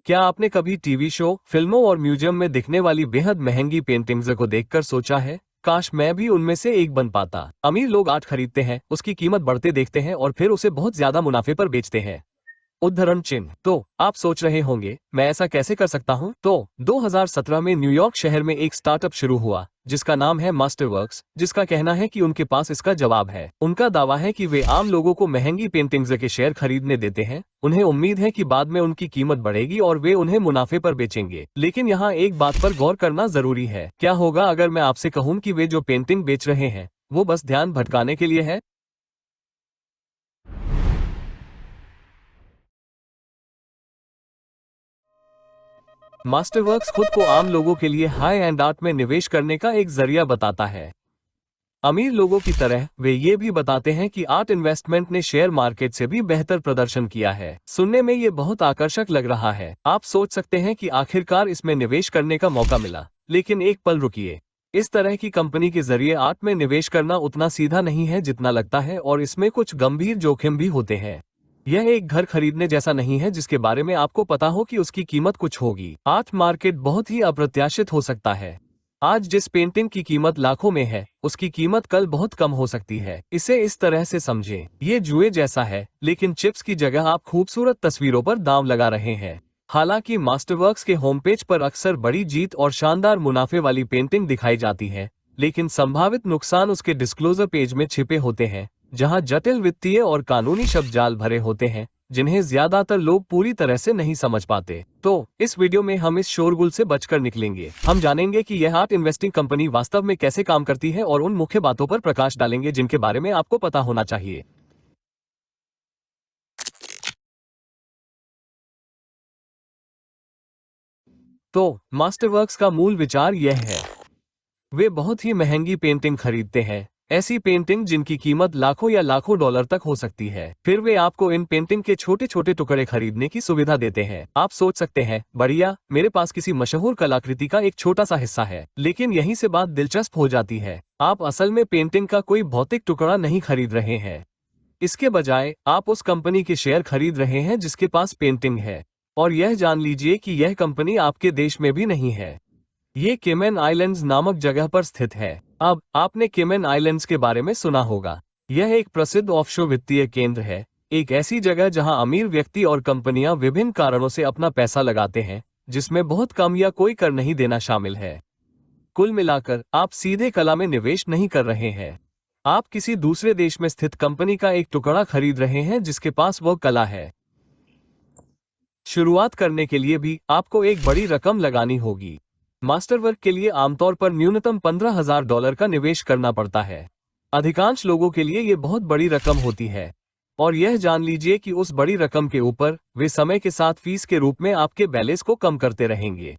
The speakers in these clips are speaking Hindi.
क्या आपने कभी टीवी शो, फिल्मों और म्यूजियम में दिखने वाली बेहद महंगी पेंटिंग्स को देखकर सोचा है, काश मैं भी उनमें से एक बन पाता। अमीर लोग आर्ट खरीदते हैं, उसकी कीमत बढ़ते देखते हैं और फिर उसे बहुत ज्यादा मुनाफे पर बेचते हैं। उद्धरण चिन्ह। तो आप सोच रहे होंगे, मैं ऐसा कैसे कर सकता हूँ? तो 2017 में न्यूयॉर्क शहर में एक स्टार्टअप शुरू हुआ जिसका नाम है मास्टरवर्क्स, जिसका कहना है कि उनके पास इसका जवाब है। उनका दावा है कि वे आम लोगों को महंगी पेंटिंग्स के शेयर खरीदने देते हैं। उन्हें उम्मीद है कि बाद में उनकी कीमत बढ़ेगी और वे उन्हें मुनाफे पर बेचेंगे। लेकिन यहाँ एक बात पर गौर करना जरूरी है। क्या होगा अगर मैं आपसे कहूँ कि वे जो पेंटिंग बेच रहे हैं वो बस ध्यान भटकाने के लिए है? मास्टरवर्क्स खुद को आम लोगों के लिए हाई एंड आर्ट में निवेश करने का एक जरिया बताता है। अमीर लोगों की तरह वे ये भी बताते हैं कि आर्ट इन्वेस्टमेंट ने शेयर मार्केट से भी बेहतर प्रदर्शन किया है। सुनने में ये बहुत आकर्षक लग रहा है। आप सोच सकते हैं कि आखिरकार इसमें निवेश करने का मौका मिला। लेकिन एक पल रुकिए, इस तरह की कंपनी के जरिए आर्ट में निवेश करना उतना सीधा नहीं है जितना लगता है और इसमें कुछ गंभीर जोखिम भी होते हैं। यह एक घर खरीदने जैसा नहीं है जिसके बारे में आपको पता हो कि उसकी कीमत कुछ होगी। आर्ट मार्केट बहुत ही अप्रत्याशित हो सकता है। आज जिस पेंटिंग की कीमत लाखों में है, उसकी कीमत कल बहुत कम हो सकती है। इसे इस तरह से समझें, ये जुए जैसा है, लेकिन चिप्स की जगह आप खूबसूरत तस्वीरों पर दांव लगा रहे हैं। हालांकि मास्टरवर्क्स के होम पेज पर अक्सर बड़ी जीत और शानदार मुनाफे वाली पेंटिंग दिखाई जाती है, लेकिन संभावित नुकसान उसके डिस्क्लोजर पेज में छिपे होते हैं, जहां जटिल वित्तीय और कानूनी शब्द जाल भरे होते हैं जिन्हें ज्यादातर लोग पूरी तरह से नहीं समझ पाते। तो इस वीडियो में हम इस शोरगुल से बचकर निकलेंगे। हम जानेंगे कि यह आर्ट इन्वेस्टिंग कंपनी वास्तव में कैसे काम करती है और उन मुख्य बातों पर प्रकाश डालेंगे जिनके बारे में आपको पता होना चाहिए। तो मास्टरवर्क्स का मूल विचार यह है, वे बहुत ही महंगी पेंटिंग खरीदते हैं, ऐसी पेंटिंग जिनकी कीमत लाखों या लाखों डॉलर तक हो सकती है। फिर वे आपको इन पेंटिंग के छोटे छोटे टुकड़े खरीदने की सुविधा देते हैं। आप सोच सकते हैं, बढ़िया, मेरे पास किसी मशहूर कलाकृति का एक छोटा सा हिस्सा है। लेकिन यहीं से बात दिलचस्प हो जाती है। आप असल में पेंटिंग का कोई भौतिक टुकड़ा नहीं खरीद रहे हैं। इसके बजाय आप उस कंपनी के शेयर खरीद रहे हैं जिसके पास पेंटिंग है। और यह जान लीजिए कि यह कंपनी आपके देश में भी नहीं है। ये केमैन आइलैंड्स नामक जगह पर स्थित है। अब आपने केमैन आइलैंड्स के बारे में सुना होगा। यह एक प्रसिद्ध ऑफशोर वित्तीय केंद्र है, एक ऐसी जगह जहां अमीर व्यक्ति और कंपनियां विभिन्न कारणों से अपना पैसा लगाते हैं, जिसमें बहुत कम या कोई कर नहीं देना शामिल है। कुल मिलाकर आप सीधे कला में निवेश नहीं कर रहे हैं। आप किसी दूसरे देश में स्थित कंपनी का एक टुकड़ा खरीद रहे हैं जिसके पास वो कला है। शुरुआत करने के लिए भी आपको एक बड़ी रकम लगानी होगी। मास्टरवर्क के लिए आमतौर पर न्यूनतम $15,000 का निवेश करना पड़ता है। अधिकांश लोगों के लिए ये बहुत बड़ी रकम होती है। और यह जान लीजिए कि उस बड़ी रकम के ऊपर वे समय के साथ फीस के रूप में आपके बैलेंस को कम करते रहेंगे।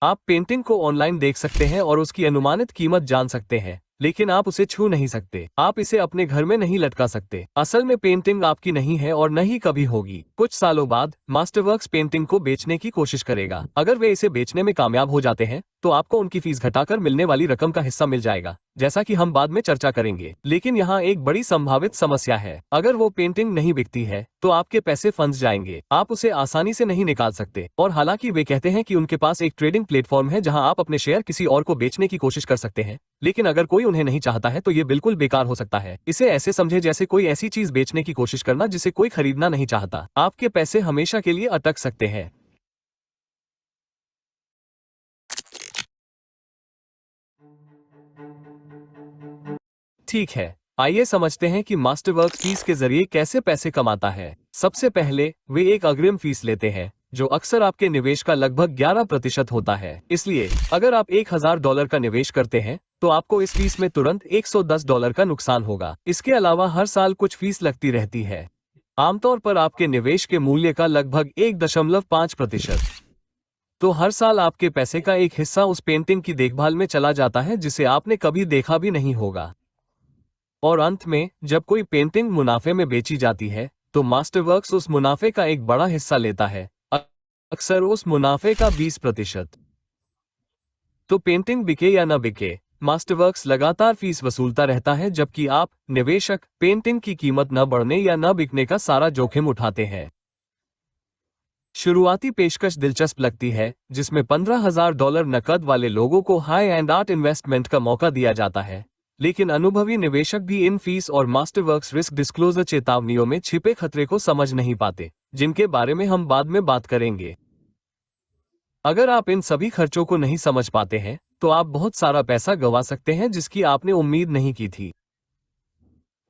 आप पेंटिंग को ऑनलाइन देख सकते हैं और उसकी अनुमानित कीमत जान सकते हैं, लेकिन आप उसे छू नहीं सकते। आप इसे अपने घर में नहीं लटका सकते। असल में पेंटिंग आपकी नहीं है और न ही कभी होगी। कुछ सालों बाद मास्टरवर्क्स पेंटिंग को बेचने की कोशिश करेगा। अगर वे इसे बेचने में कामयाब हो जाते हैं तो आपको उनकी फीस घटाकर मिलने वाली रकम का हिस्सा मिल जाएगा, जैसा कि हम बाद में चर्चा करेंगे। लेकिन यहाँ एक बड़ी संभावित समस्या है। अगर वो पेंटिंग नहीं बिकती है तो आपके पैसे फंस जाएंगे। आप उसे आसानी से नहीं निकाल सकते। और हालांकि वे कहते हैं कि उनके पास एक ट्रेडिंग प्लेटफॉर्म है जहां आप अपने शेयर किसी और को बेचने की कोशिश कर सकते हैं, लेकिन अगर कोई उन्हें नहीं चाहता है तो ये बिल्कुल बेकार हो सकता है। इसे ऐसे समझे जैसे कोई ऐसी चीज बेचने की कोशिश करना जिसे कोई खरीदना नहीं चाहता। आपके पैसे हमेशा के लिए अटक सकते हैं। ठीक है, आइए समझते हैं कि मास्टरवर्क फीस के जरिए कैसे पैसे कमाता है। सबसे पहले वे एक अग्रिम फीस लेते हैं, जो अक्सर आपके निवेश का लगभग 11% होता है। इसलिए अगर आप $1,000 का निवेश करते हैं तो आपको इस फीस में तुरंत $110 का नुकसान होगा। इसके अलावा हर साल कुछ फीस लगती रहती है, आमतौर पर आपके निवेश के मूल्य का लगभग 1.5%। तो हर साल आपके पैसे का एक हिस्सा उस पेंटिंग की देखभाल में चला जाता है जिसे आपने कभी देखा भी नहीं होगा। और अंत में जब कोई पेंटिंग मुनाफे में बेची जाती है तो मास्टरवर्क्स उस मुनाफे का एक बड़ा हिस्सा लेता है, अक्सर उस मुनाफे का 20%। तो पेंटिंग बिके या न बिके, मास्टरवर्क्स लगातार फीस वसूलता रहता है, जबकि आप निवेशक पेंटिंग की कीमत न बढ़ने या न बिकने का सारा जोखिम उठाते हैं। शुरुआती पेशकश दिलचस्प लगती है, जिसमें $15,000 नकद वाले लोगों को हाई एंड आर्ट इन्वेस्टमेंट का मौका दिया जाता है, लेकिन अनुभवी निवेशक भी इन फीस और मास्टरवर्क्स रिस्क डिस्क्लोजर चेतावनियों में छिपे खतरे को समझ नहीं पाते, जिनके बारे में हम बाद में बात करेंगे। अगर आप इन सभी खर्चों को नहीं समझ पाते हैं, तो आप बहुत सारा पैसा गंवा सकते हैं जिसकी आपने उम्मीद नहीं की थी।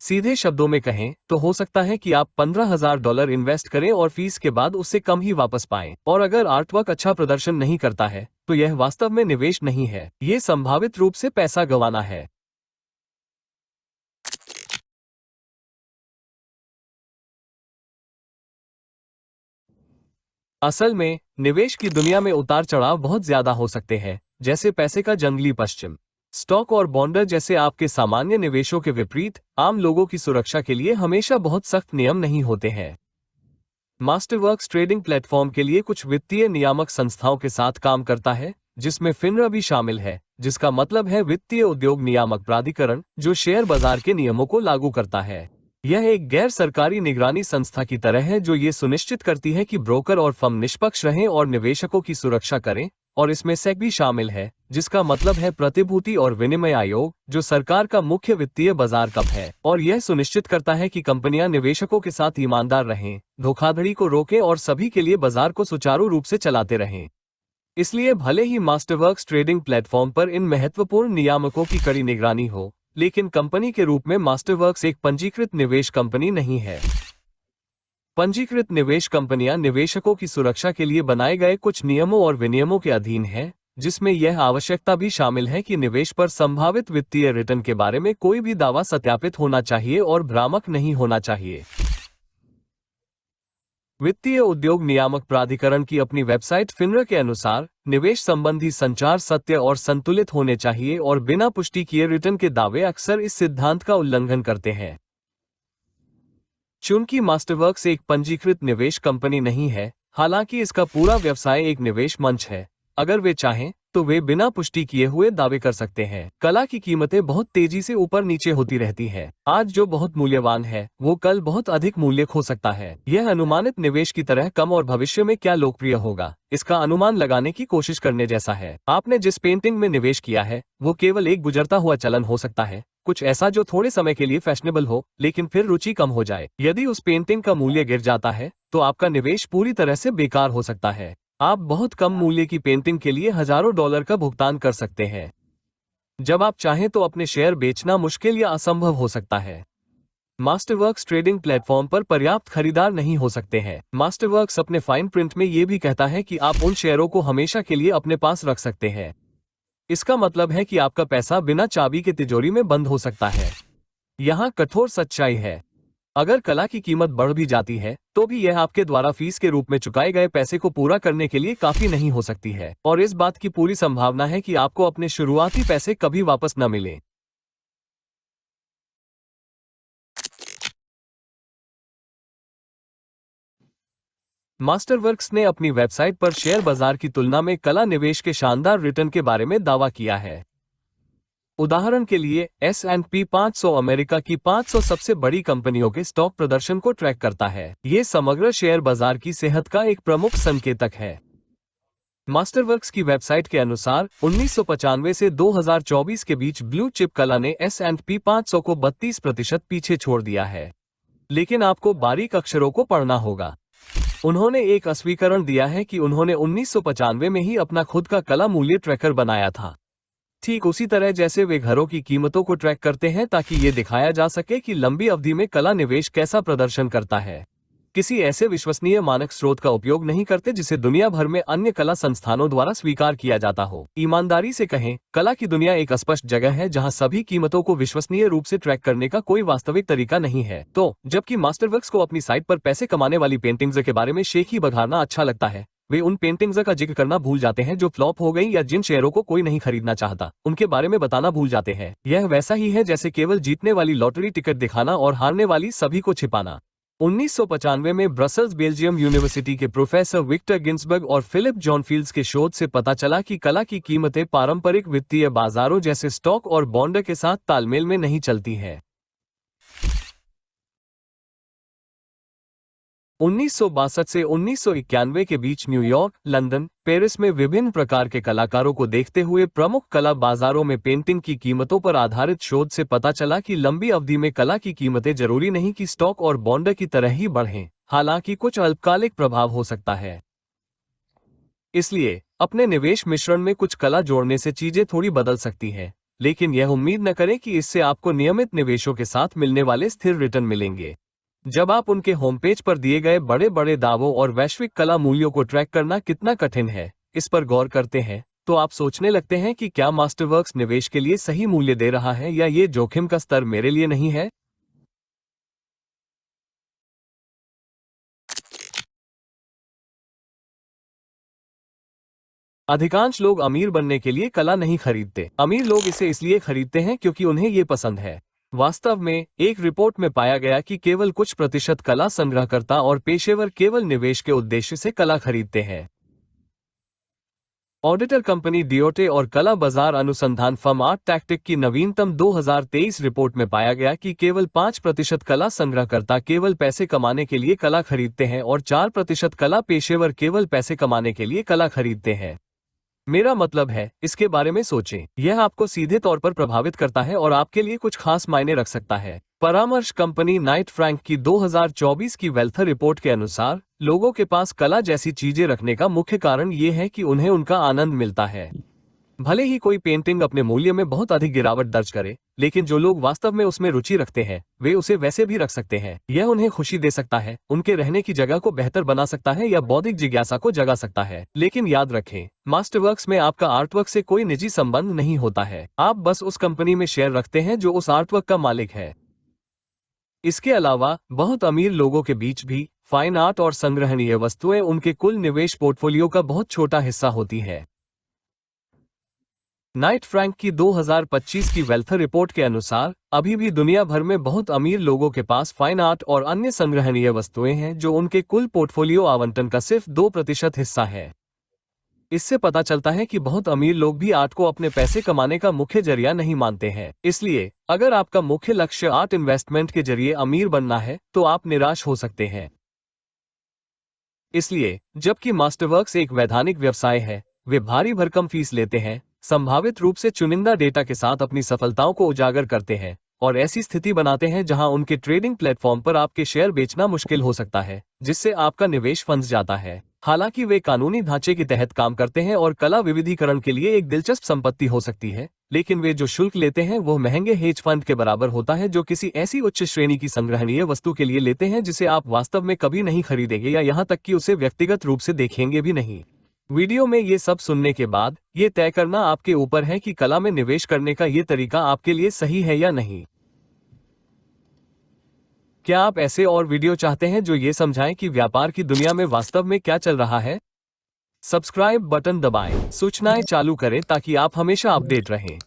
सीधे शब्दों में कहें तो हो सकता है कि आप $15,000 इन्वेस्ट करें और फीस के बाद उससे कम ही वापस पाएं। और अगर आर्टवर्क अच्छा प्रदर्शन नहीं करता है, तो यह वास्तव में निवेश नहीं है, ये संभावित रूप से पैसा गंवाना है। असल में निवेश की दुनिया में उतार चढ़ाव बहुत ज्यादा हो सकते हैं, जैसे पैसे का जंगली पश्चिम। स्टॉक और बॉन्डर जैसे आपके सामान्य निवेशों के विपरीत, आम लोगों की सुरक्षा के लिए हमेशा बहुत सख्त नियम नहीं होते हैं। मास्टरवर्क्स ट्रेडिंग प्लेटफॉर्म के लिए कुछ वित्तीय नियामक संस्थाओं के साथ काम करता है, जिसमें फिनरा भी शामिल है, जिसका मतलब है वित्तीय उद्योग नियामक प्राधिकरण, जो शेयर बाजार के नियमों को लागू करता है। यह एक गैर सरकारी निगरानी संस्था की तरह है जो ये सुनिश्चित करती है कि ब्रोकर और फर्म निष्पक्ष रहें और निवेशकों की सुरक्षा करें, और इसमें सेक भी शामिल है, जिसका मतलब है प्रतिभूति और विनिमय आयोग, जो सरकार का मुख्य वित्तीय बाजार कप है, और यह सुनिश्चित करता है कि कंपनियां निवेशकों के साथ ईमानदार रहें, धोखाधड़ी को रोकें और सभी के लिए बाजार को सुचारू रूप से चलाते रहें। इसलिए भले ही मास्टरवर्क्स ट्रेडिंग प्लेटफॉर्म पर इन महत्वपूर्ण नियामकों की कड़ी निगरानी हो, लेकिन कंपनी के रूप में मास्टरवर्क्स एक पंजीकृत निवेश कंपनी नहीं है। पंजीकृत निवेश कंपनियां निवेशकों की सुरक्षा के लिए बनाए गए कुछ नियमों और विनियमों के अधीन हैं, जिसमें यह आवश्यकता भी शामिल है कि निवेश पर संभावित वित्तीय रिटर्न के बारे में कोई भी दावा सत्यापित होना चाहिए और भ्रामक नहीं होना चाहिए। वित्तीय उद्योग नियामक प्राधिकरण की अपनी वेबसाइट फिनरा के अनुसार, निवेश संबंधी संचार सत्य और संतुलित होने चाहिए और बिना पुष्टि किए रिटर्न के दावे अक्सर इस सिद्धांत का उल्लंघन करते हैं। चूंकि मास्टरवर्क्स एक पंजीकृत निवेश कंपनी नहीं है, हालांकि इसका पूरा व्यवसाय एक निवेश मंच है, अगर वे चाहें तो वे बिना पुष्टि किए हुए दावे कर सकते हैं। कला की कीमतें बहुत तेजी से ऊपर नीचे होती रहती हैं। आज जो बहुत मूल्यवान है, वो कल बहुत अधिक मूल्य खो सकता है। यह अनुमानित निवेश की तरह कम और भविष्य में क्या लोकप्रिय होगा, इसका अनुमान लगाने की कोशिश करने जैसा है। आपने जिस पेंटिंग में निवेश किया है, वो केवल एक गुजरता हुआ चलन हो सकता है, कुछ ऐसा जो थोड़े समय के लिए फैशनेबल हो, लेकिन फिर रुचि कम हो जाए। यदि उस पेंटिंग का मूल्य गिर जाता है, तो आपका निवेश पूरी तरह से बेकार हो सकता है। आप बहुत कम मूल्य की पेंटिंग के लिए हजारों डॉलर का भुगतान कर सकते हैं। जब आप चाहें तो अपने शेयर बेचना मुश्किल या असंभव हो सकता है। मास्टरवर्क्स ट्रेडिंग प्लेटफॉर्म पर पर्याप्त खरीदार नहीं हो सकते हैं। मास्टरवर्क्स अपने फाइन प्रिंट में ये भी कहता है कि आप उन शेयरों को हमेशा के लिए अपने पास रख सकते हैं। इसका मतलब है कि आपका पैसा बिना चाबी के तिजोरी में बंद हो सकता है। यहाँ कठोर सच्चाई है, अगर कला की कीमत बढ़ भी जाती है, तो भी यह आपके द्वारा फीस के रूप में चुकाए गए पैसे को पूरा करने के लिए काफी नहीं हो सकती है, और इस बात की पूरी संभावना है कि आपको अपने शुरुआती पैसे कभी वापस न मिलें। मास्टरवर्क्स ने अपनी वेबसाइट पर शेयर बाजार की तुलना में कला निवेश के शानदार रिटर्न के बारे में दावा किया है। उदाहरण के लिए S&P 500 अमेरिका की 500 सबसे बड़ी कंपनियों के स्टॉक प्रदर्शन को ट्रैक करता है। ये समग्र शेयर बाजार की सेहत का एक प्रमुख संकेतक है। मास्टरवर्क्स की वेबसाइट के अनुसार 1995 से 2024 के बीच ब्लू चिप कला ने S&P 500 को 32% पीछे छोड़ दिया है। लेकिन आपको बारीक अक्षरों को पढ़ना होगा। उन्होंने एक अस्वीकरण दिया है कि उन्होंने 1995 में ही अपना खुद का कला मूल्य ट्रैकर बनाया था, ठीक उसी तरह जैसे वे घरों की कीमतों को ट्रैक करते हैं ताकि ये दिखाया जा सके कि लंबी अवधि में कला निवेश कैसा प्रदर्शन करता है। किसी ऐसे विश्वसनीय मानक स्रोत का उपयोग नहीं करते जिसे दुनिया भर में अन्य कला संस्थानों द्वारा स्वीकार किया जाता हो। ईमानदारी से कहें, कला की दुनिया एक अस्पष्ट जगह है जहां सभी कीमतों को विश्वसनीय रूप से ट्रैक करने का कोई वास्तविक तरीका नहीं है। तो जबकि मास्टरवर्क्स को अपनी साइट पर पैसे कमाने वाली पेंटिंग्स के बारे में शेखी बघारना अच्छा लगता है, वे उन पेंटिंग्स का जिक्र करना भूल जाते हैं जो फ्लॉप हो गई या जिन शेयरों को कोई नहीं खरीदना चाहता, उनके बारे में बताना भूल जाते हैं। यह वैसा ही है जैसे केवल जीतने वाली लॉटरी टिकट दिखाना और हारने वाली सभी को छिपाना। 1995 में ब्रसेल्स बेल्जियम यूनिवर्सिटी के प्रोफेसर विक्टर गिन्सबर्ग और फिलिप जॉनफील्ड्स के शोध से पता चला कि कला की कीमतें पारंपरिक वित्तीय बाजारों जैसे स्टॉक और बॉन्ड के साथ तालमेल में नहीं चलती हैं। 1962 से 1991 के बीच न्यूयॉर्क, लंदन, पेरिस में विभिन्न प्रकार के कलाकारों को देखते हुए प्रमुख कला बाजारों में पेंटिंग की कीमतों पर आधारित शोध से पता चला कि लंबी अवधि में कला की कीमतें जरूरी नहीं कि स्टॉक और बॉन्ड की तरह ही बढ़ें, हालांकि कुछ अल्पकालिक प्रभाव हो सकता है। इसलिए अपने निवेश मिश्रण में कुछ कला जोड़ने से चीजें थोड़ी बदल सकती हैं, लेकिन यह उम्मीद न करें कि इससे आपको नियमित निवेशों के साथ मिलने वाले स्थिर रिटर्न मिलेंगे। जब आप उनके होम पेज पर दिए गए बड़े बड़े दावों और वैश्विक कला मूल्यों को ट्रैक करना कितना कठिन है, इस पर गौर करते हैं, तो आप सोचने लगते हैं कि क्या मास्टरवर्क्स निवेश के लिए सही मूल्य दे रहा है या ये जोखिम का स्तर मेरे लिए नहीं है। अधिकांश लोग अमीर बनने के लिए कला नहीं खरीदते। अमीर लोग इसे इसलिए खरीदते हैं क्योंकि उन्हें ये पसंद है। वास्तव में एक रिपोर्ट में पाया गया कि केवल कुछ प्रतिशत कला संग्रहकर्ता और पेशेवर केवल निवेश के उद्देश्य से कला खरीदते हैं। ऑडिटर कंपनी डियोटे और कला बाजार अनुसंधान फर्म आर्ट टैक्टिक की नवीनतम 2023 रिपोर्ट में पाया गया कि केवल 5% कला संग्रहकर्ता केवल पैसे कमाने के लिए कला खरीदते हैं और 4% कला पेशेवर केवल पैसे कमाने के लिए कला खरीदते हैं। मेरा मतलब है, इसके बारे में सोचें। यह आपको सीधे तौर पर प्रभावित करता है और आपके लिए कुछ खास मायने रख सकता है। परामर्श कंपनी नाइट फ्रैंक की 2024 की वेल्थ रिपोर्ट के अनुसार लोगों के पास कला जैसी चीजें रखने का मुख्य कारण ये है कि उन्हें उनका आनंद मिलता है। भले ही कोई पेंटिंग अपने मूल्य में बहुत अधिक गिरावट दर्ज करे, लेकिन जो लोग वास्तव में उसमें रुचि रखते हैं वे उसे वैसे भी रख सकते हैं। यह उन्हें खुशी दे सकता है, उनके रहने की जगह को बेहतर बना सकता है या बौद्धिक जिज्ञासा को जगा सकता है। लेकिन याद रखें, मास्टरवर्क्स में आपका आर्टवर्क से कोई निजी संबंध नहीं होता है। आप बस उस कंपनी में शेयर रखते हैं जो उस आर्टवर्क का मालिक है। इसके अलावा बहुत अमीर लोगों के बीच भी फाइन आर्ट और संग्रहणीय वस्तुएं उनके कुल निवेश पोर्टफोलियो का बहुत छोटा हिस्सा होती है। नाइट फ्रैंक की 2025 की वेल्थ रिपोर्ट के अनुसार अभी भी दुनिया भर में बहुत अमीर लोगों के पास फाइन आर्ट और अन्य संग्रहणीय वस्तुएं हैं जो उनके कुल पोर्टफोलियो आवंटन का सिर्फ 2% हिस्सा है। इससे पता चलता है कि बहुत अमीर लोग भी आर्ट को अपने पैसे कमाने का मुख्य जरिया नहीं मानते हैं। इसलिए अगर आपका मुख्य लक्ष्य आर्ट इन्वेस्टमेंट के जरिए अमीर बनना है तो आप निराश हो सकते हैं। इसलिए जबकि मास्टरवर्क्स एक वैधानिक व्यवसाय है, वे भारी भरकम फीस लेते हैं, संभावित रूप से चुनिंदा डेटा के साथ अपनी सफलताओं को उजागर करते हैं और ऐसी स्थिति बनाते हैं जहां उनके ट्रेडिंग प्लेटफॉर्म पर आपके शेयर बेचना मुश्किल हो सकता है, जिससे आपका निवेश फंस जाता है। हालांकि वे कानूनी ढांचे के तहत काम करते हैं और कला विविधीकरण के लिए एक दिलचस्प संपत्ति हो सकती है, लेकिन वे जो शुल्क लेते हैं वो महंगे हेज फंड के बराबर होता है जो किसी ऐसी उच्च श्रेणी की संग्रहणीय वस्तु के लिए लेते हैं जिसे आप वास्तव में कभी नहीं खरीदेंगे या यहाँ तक कि उसे व्यक्तिगत रूप से देखेंगे भी नहीं। वीडियो में ये सब सुनने के बाद ये तय करना आपके ऊपर है कि कला में निवेश करने का ये तरीका आपके लिए सही है या नहीं। क्या आप ऐसे और वीडियो चाहते हैं जो ये समझाएं कि व्यापार की दुनिया में वास्तव में क्या चल रहा है? सब्सक्राइब बटन दबाएं, सूचनाएं चालू करें ताकि आप हमेशा अपडेट रहें।